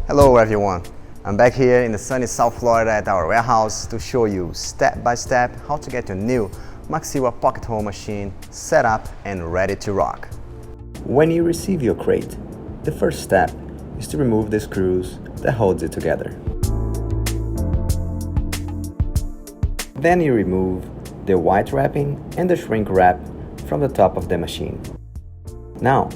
Hello everyone, I'm back here in the sunny South Florida at our warehouse to show you step by step how to get your new Maksiwa pocket hole machine set up and ready to rock. When you receive your crate, the first step is to remove the screws that holds it together. Then you remove the white wrapping and the shrink wrap from the top of the machine. Now,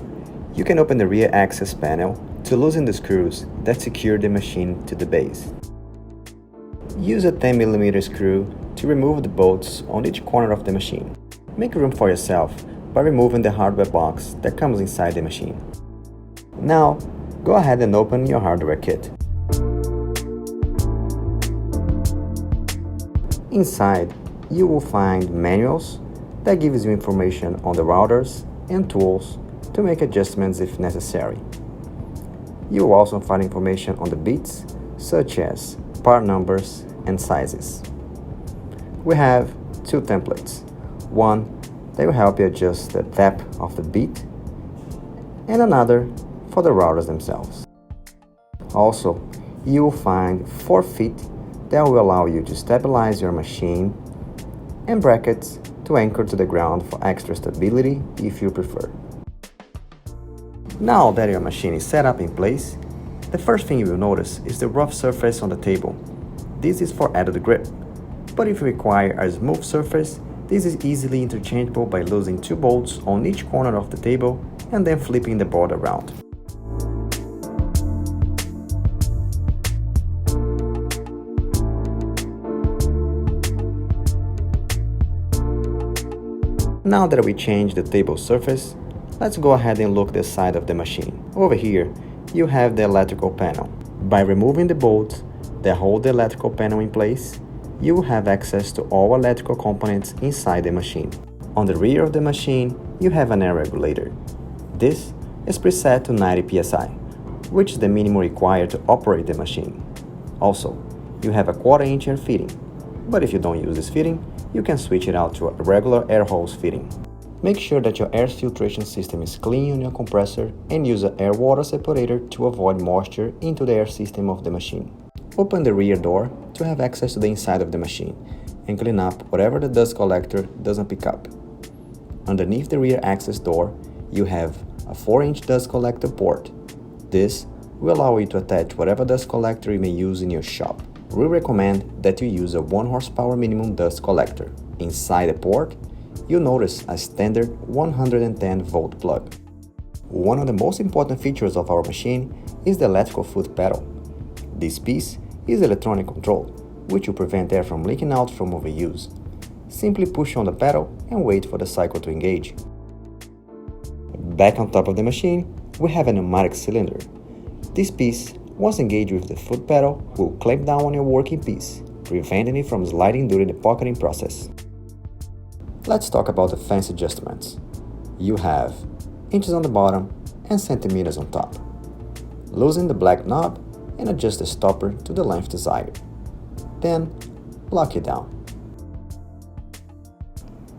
you can open the rear access panel to loosen the screws that secure the machine to the base. Use a 10mm screw to remove the bolts on each corner of the machine. Make room for yourself by removing the hardware box that comes inside the machine. Now, go ahead and open your hardware kit. Inside, you will find manuals that gives you information on the routers and tools to make adjustments if necessary. You will also find information on the bits, such as part numbers and sizes. We have two templates, one that will help you adjust the depth of the bit, and another for the routers themselves. Also, you will find 4 feet that will allow you to stabilize your machine and brackets to anchor to the ground for extra stability if you prefer. Now that your machine is set up in place, the first thing you will notice is the rough surface on the table. This is for added grip, but if you require a smooth surface, this is easily interchangeable by losing 2 bolts on each corner of the table and then flipping the board around. Now that we changed the table surface, let's go ahead and look the side of the machine. Over here, you have the electrical panel. By removing the bolts that hold the electrical panel in place, you will have access to all electrical components inside the machine. On the rear of the machine, you have an air regulator. This is preset to 90 psi, which is the minimum required to operate the machine. Also, you have a 1/4-inch air fitting, but if you don't use this fitting, you can switch it out to a regular air hose fitting. Make sure that your air filtration system is clean on your compressor and use an air water separator to avoid moisture into the air system of the machine. Open the rear door to have access to the inside of the machine and clean up whatever the dust collector doesn't pick up. Underneath the rear access door, you have a 4-inch dust collector port. This will allow you to attach whatever dust collector you may use in your shop. We recommend that you use a 1 horsepower minimum dust collector. Inside the port, you'll notice a standard 110 volt plug. One of the most important features of our machine is the electrical foot pedal. This piece is electronic control, which will prevent air from leaking out from overuse. Simply push on the pedal and wait for the cycle to engage. Back on top of the machine, we have a pneumatic cylinder. This piece, once engaged with the foot pedal, will clamp down on your working piece, preventing it from sliding during the pocketing process. Let's talk about the fence adjustments. You have inches on the bottom and centimeters on top. Loosen the black knob and adjust the stopper to the length desired. Then, lock it down.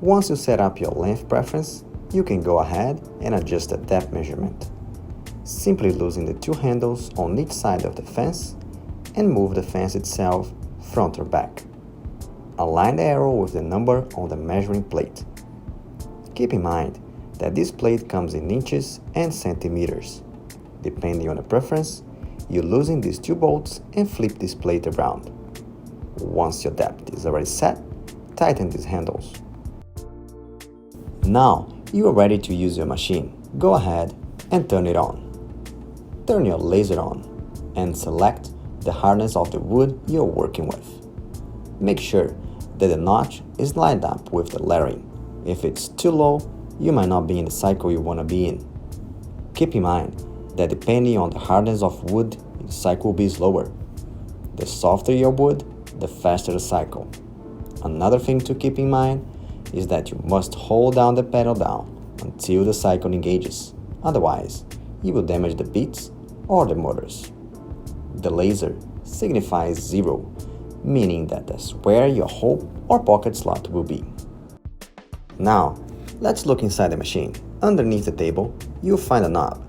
Once you set up your length preference, you can go ahead and adjust the depth measurement. Simply loosen the 2 handles on each side of the fence and move the fence itself front or back. Align the arrow with the number on the measuring plate. Keep in mind that this plate comes in inches and centimeters. Depending on the preference, you loosen these 2 bolts and flip this plate around. Once your depth is already set, tighten these handles. Now you are ready to use your machine. Go ahead and turn it on. Turn your laser on and select the hardness of the wood you're working with. Make sure that the notch is lined up with the lettering. If it's too low, you might not be in the cycle you want to be in. Keep in mind that depending on the hardness of wood, the cycle will be slower. The softer your wood, the faster the cycle. Another thing to keep in mind is that you must hold down the pedal down until the cycle engages. Otherwise, you will damage the bits or the motors. The laser signifies 0, meaning that that's where your hole or pocket slot will be. Now, let's look inside the machine. Underneath the table, you'll find a knob.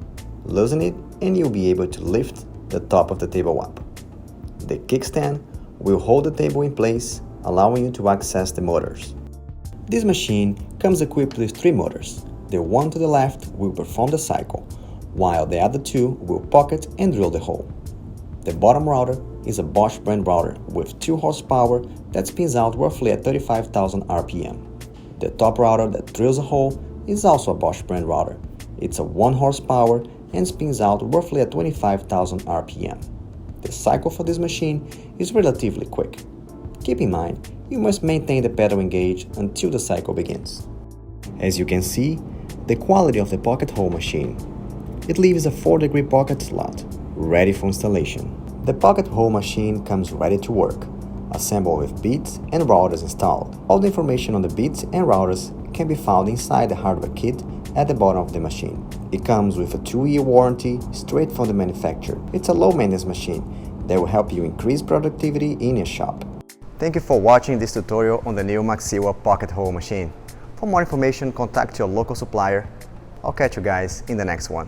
Loosen it and you'll be able to lift the top of the table up. The kickstand will hold the table in place, allowing you to access the motors. This machine comes equipped with 3 motors. The one to the left will perform the cycle, while the other 2 will pocket and drill the hole. The bottom router is a Bosch brand router with 2 horsepower that spins out roughly at 35,000 RPM. The top router that drills a hole is also a Bosch brand router. It's a 1 horsepower and spins out roughly at 25,000 RPM. The cycle for this machine is relatively quick. Keep in mind, you must maintain the pedal engaged until the cycle begins. As you can see, the quality of the pocket hole machine. It leaves a 4-degree pocket slot, ready for installation. The pocket hole machine comes ready to work, assembled with bits and routers installed. All the information on the bits and routers can be found inside the hardware kit at the bottom of the machine. It comes with a 2-year warranty straight from the manufacturer. It's a low-maintenance machine that will help you increase productivity in your shop. Thank you for watching this tutorial on the new Maksiwa pocket hole machine. For more information, contact your local supplier. I'll catch you guys in the next one.